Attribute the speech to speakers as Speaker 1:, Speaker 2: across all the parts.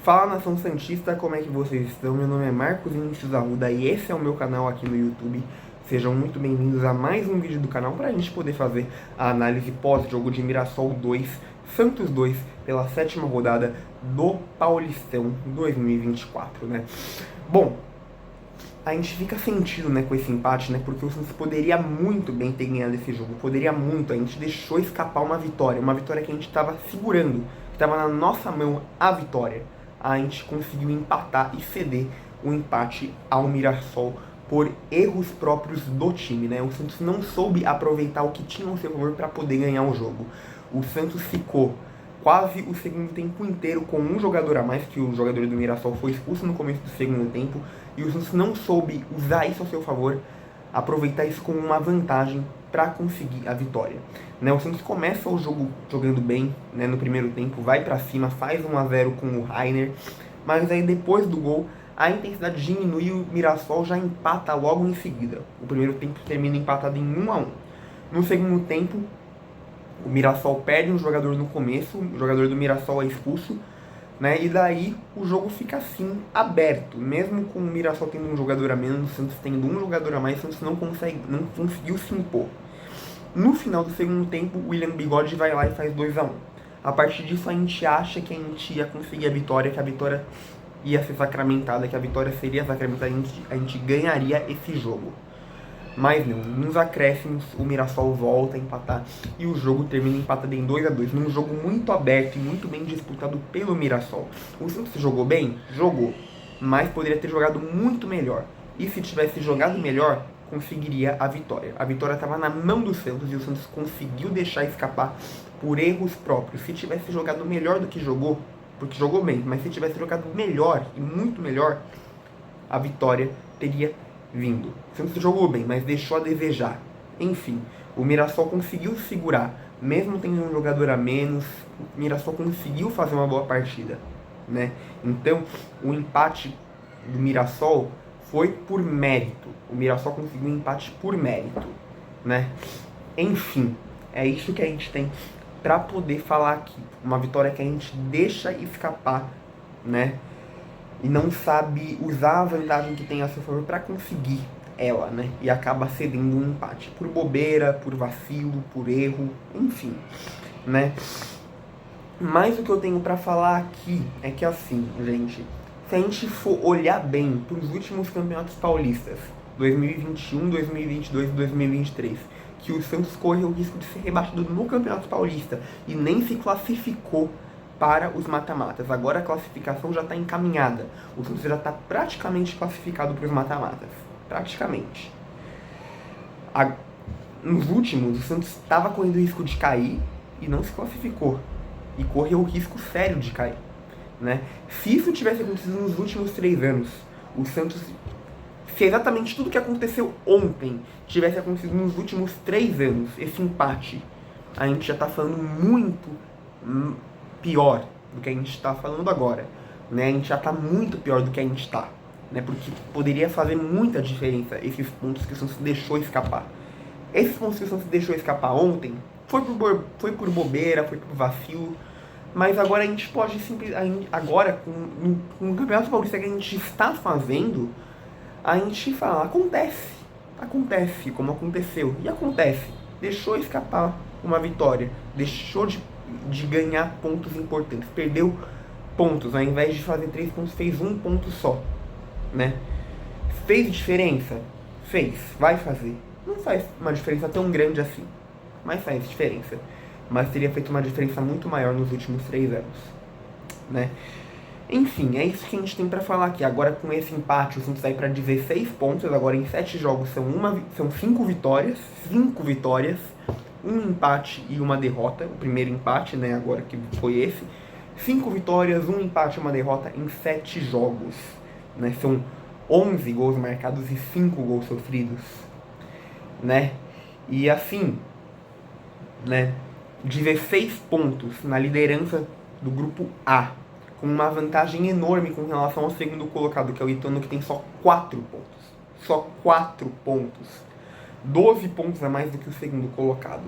Speaker 1: Fala, nação santista, como é que vocês estão? Meu nome é Marcos Vinícius Arruda e esse é o meu canal aqui no YouTube. Sejam muito bem-vindos a mais um vídeo do canal para a gente poder fazer a análise pós-jogo de Mirassol 2, Santos 2, pela 7ª rodada do Paulistão 2024, né? Bom, a gente fica sentido, né, com esse empate, né, porque o Santos poderia muito bem ter ganhado esse jogo, poderia muito, a gente deixou escapar uma vitória que a gente estava segurando, que estava na nossa mão a vitória. A gente conseguiu empatar e ceder o empate ao Mirassol por erros próprios do time, né? O Santos não soube aproveitar o que tinha ao seu favor para poder ganhar o jogo. O Santos ficou quase o segundo tempo inteiro com um jogador a mais, que o jogador do Mirassol foi expulso no começo do segundo tempo, e o Santos não soube usar isso ao seu favor, aproveitar isso como uma vantagem para conseguir a vitória. Né, o Santos começa o jogo jogando bem, né, no primeiro tempo, vai para cima, faz 1-0 com o Rainer, mas aí depois do gol a intensidade diminui e o Mirassol já empata logo em seguida. O primeiro tempo termina empatado em 1-1. No segundo tempo, o Mirassol perde um jogador no começo, o jogador do Mirassol é expulso, né, e daí o jogo fica assim, aberto. Mesmo com o Mirassol tendo um jogador a menos, o Santos tendo um jogador a mais, o Santos não conseguiu se impor. No final do segundo tempo, o William Bigode vai lá e faz 2-1. A partir disso, a gente acha que a gente ia conseguir a vitória, que a vitória ia ser sacramentada, que a vitória seria sacramentada, a gente ganharia esse jogo. Mas não, nos acréscimos, o Mirassol volta a empatar e o jogo termina empatado em 2-2, num jogo muito aberto e muito bem disputado pelo Mirassol. O Santos jogou bem? Jogou, mas poderia ter jogado muito melhor. E se tivesse jogado melhor, conseguiria a vitória. A vitória estava na mão do Santos e o Santos conseguiu deixar escapar por erros próprios. Se tivesse jogado melhor do que jogou, porque jogou bem, mas se tivesse jogado melhor e muito melhor, a vitória teria vindo. O Santos jogou bem, mas deixou a desejar. Enfim, o Mirassol conseguiu segurar, mesmo tendo um jogador a menos, o Mirassol conseguiu fazer uma boa partida, né? Então, o empate do Mirassol foi por mérito. O Mirassol conseguiu um empate por mérito, né? Enfim, é isso que a gente tem para poder falar aqui. Uma vitória que a gente deixa escapar, né? E não sabe usar a vantagem que tem a seu favor para conseguir ela, né? E acaba cedendo um empate por bobeira, por vacilo, por erro, enfim, né? Mas o que eu tenho para falar aqui é que, assim, gente, se a gente for olhar bem para os últimos campeonatos paulistas, 2021, 2022 e 2023, que o Santos correu o risco de ser rebaixado no Campeonato Paulista e nem se classificou para os mata-matas. Agora a classificação já está encaminhada. O Santos já está praticamente classificado para os mata-matas. Praticamente. Nos últimos, o Santos estava correndo o risco de cair e não se classificou. E correu o risco sério de cair, né? Se isso tivesse acontecido nos últimos 3 anos, o Santos, se exatamente tudo que aconteceu ontem tivesse acontecido nos últimos 3 anos, esse empate, a gente já está falando muito pior do que a gente está falando agora, né? A gente já está muito pior do que a gente está, né? Porque poderia fazer muita diferença esses pontos que o Santos deixou escapar. Esses pontos que o Santos deixou escapar ontem foi por bobeira, foi por vacilo, mas agora a gente pode simplesmente, agora com o Campeonato Paulista que a gente está fazendo, a gente fala, acontece como aconteceu, e acontece, deixou escapar uma vitória, deixou de ganhar pontos importantes, perdeu pontos, ao invés de fazer 3 pontos, fez 1 ponto só, né? Fez diferença? Fez, vai fazer. Não faz uma diferença tão grande assim, mas faz diferença. Mas teria feito uma diferença muito maior nos últimos 3 anos, né? Enfim, é isso que a gente tem pra falar aqui. Agora com esse empate, o Santos vai pra 16 pontos, agora em 7 jogos são 5 vitórias, 1 empate e 1 derrota, o primeiro empate, né, agora que foi esse. 5 vitórias, 1 empate e 1 derrota em 7 jogos, né? São 11 gols marcados e 5 gols sofridos, né? E assim, né, 16 pontos na liderança do grupo A, com uma vantagem enorme com relação ao segundo colocado, que é o Ituano, que tem só 4 pontos. Só 4 pontos. 12 pontos a mais do que o segundo colocado.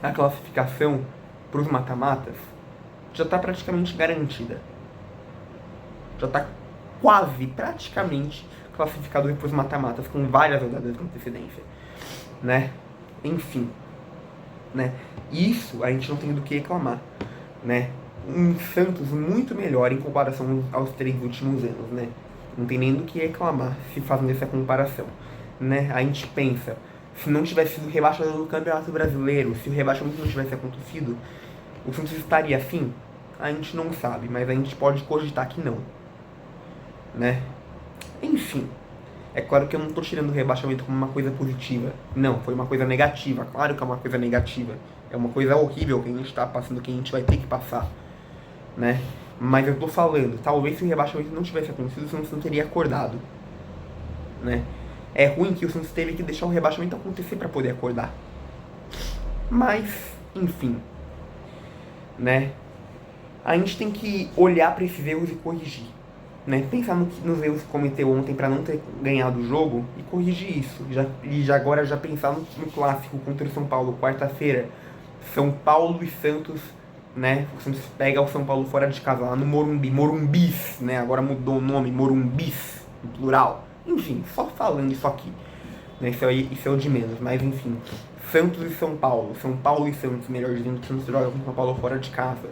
Speaker 1: A classificação para os mata-matas já está praticamente garantida, Já tá quase, praticamente, classificado depois mata-matas, com várias rodadas de antecedência, né? Enfim, né? Isso a gente não tem do que reclamar, né? Um Santos muito melhor em comparação aos 3 últimos anos, né? Não tem nem do que reclamar se fazendo essa comparação, né? A gente pensa, se não tivesse sido rebaixado do Campeonato Brasileiro, se o rebaixamento não tivesse acontecido, o Santos estaria assim? A gente não sabe, mas a gente pode cogitar que não, né? Enfim, é claro que eu não estou tirando o rebaixamento como uma coisa positiva. Não, foi uma coisa negativa. Claro que é uma coisa negativa. É uma coisa horrível que a gente está passando, que a gente vai ter que passar, né? Mas eu tô falando, talvez se o rebaixamento não tivesse acontecido, o Santos não teria acordado, né? É ruim que o Santos teve que deixar o rebaixamento acontecer para poder acordar. Mas, enfim, né? A gente tem que olhar para esses erros e corrigir, né? Pensar nos erros que cometeu ontem para não ter ganhado o jogo e corrigir isso. Agora já pensar no clássico contra o São Paulo, quarta-feira, São Paulo e Santos, né? O Santos pega o São Paulo fora de casa, lá no Morumbi, Morumbis, né? Agora mudou o nome, Morumbis, no plural. Enfim, só falando isso aqui, né? Isso é o de menos, mas enfim. Santos e São Paulo e Santos, melhor dizendo, que o Santos joga com o São Paulo fora de casa.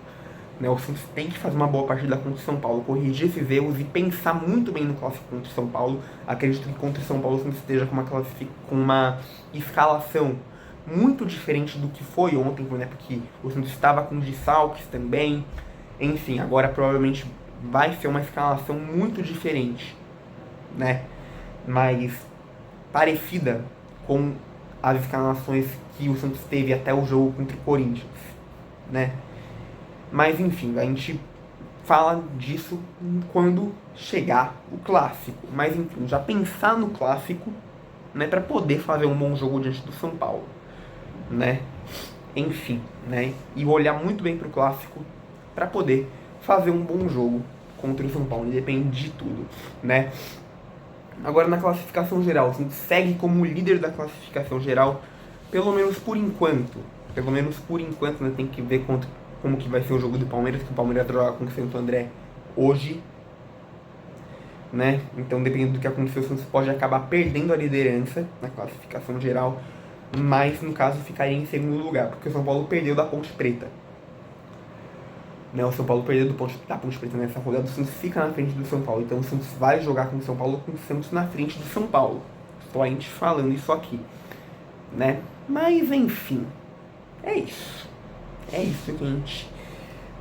Speaker 1: Né, o Santos tem que fazer uma boa partida contra o São Paulo, corrigir esses erros e pensar muito bem no clássico contra o São Paulo. Acredito que contra o São Paulo o Santos esteja com uma escalação muito diferente do que foi ontem, né, porque o Santos estava com desfalques também. Enfim, agora provavelmente vai ser uma escalação muito diferente, né, mas parecida com as escalações que o Santos teve até o jogo contra o Corinthians, né. Mas enfim, a gente fala disso quando chegar o clássico. Mas enfim, já pensar no clássico, né, para poder fazer um bom jogo diante do São Paulo, né? Enfim, né? E olhar muito bem pro clássico para poder fazer um bom jogo contra o São Paulo, independe de tudo, né? Agora na classificação geral, a gente segue como líder da classificação geral, pelo menos por enquanto. Pelo menos por enquanto, né? Tem que ver como que vai ser o jogo do Palmeiras, que o Palmeiras joga com o Santo André hoje, né? Então, dependendo do que acontecer, o Santos pode acabar perdendo a liderança na classificação geral, mas, no caso, ficaria em segundo lugar, porque o São Paulo perdeu da Ponte Preta. Né? O São Paulo perdeu da Ponte Preta nessa rodada, o Santos fica na frente do São Paulo, então o Santos vai jogar com o São Paulo, com o Santos na frente do São Paulo. Só a gente falando isso aqui, né? Mas, enfim, é isso. É isso que a gente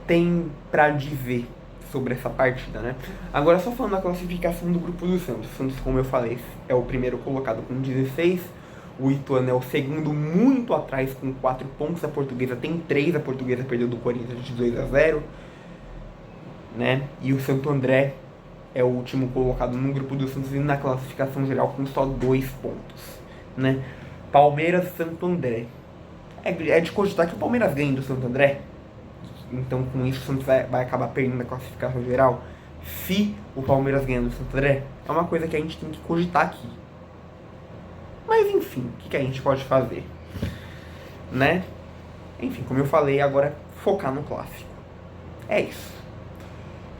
Speaker 1: tem pra dizer sobre essa partida, né? Agora, só falando da classificação do grupo do Santos. O Santos, como eu falei, é o primeiro colocado com 16. O Ituano é o segundo, muito atrás, com 4 pontos. A Portuguesa tem 3. A Portuguesa perdeu do Corinthians de 2-0. Né? E o Santo André é o último colocado no grupo do Santos e na classificação geral com só 2 pontos. Né? Palmeiras e Santo André. É de cogitar que o Palmeiras ganhe do Santo André. Então, com isso, o Santos vai acabar perdendo a classificação geral. Se o Palmeiras ganhar do Santo André, é uma coisa que a gente tem que cogitar aqui. Mas, enfim, o que a gente pode fazer? Né? Enfim, como eu falei, agora focar no clássico. É isso.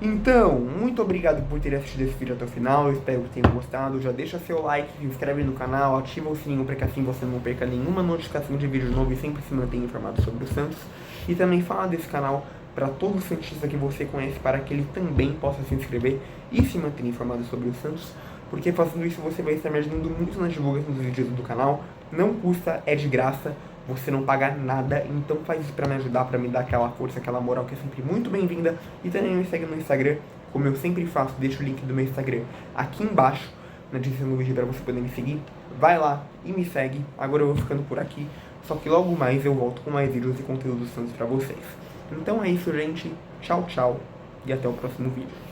Speaker 1: Então, muito obrigado por ter assistido esse vídeo até o final, eu espero que tenham gostado. Já deixa seu like, se inscreve no canal, ativa o sininho para que assim você não perca nenhuma notificação de vídeo novo e sempre se mantenha informado sobre o Santos. E também fala desse canal para todo o santista que você conhece, para que ele também possa se inscrever e se manter informado sobre o Santos, porque fazendo isso você vai estar me ajudando muito nas divulgações dos vídeos do canal. Não custa, é de graça. Você não paga nada, então faz isso pra me ajudar, pra me dar aquela força, aquela moral que é sempre muito bem-vinda. E também me segue no Instagram, como eu sempre faço, deixo o link do meu Instagram aqui embaixo, na descrição do vídeo pra você poder me seguir. Vai lá e me segue. Agora eu vou ficando por aqui, só que logo mais eu volto com mais vídeos e conteúdos santos pra vocês. Então é isso, gente. Tchau, tchau e até o próximo vídeo.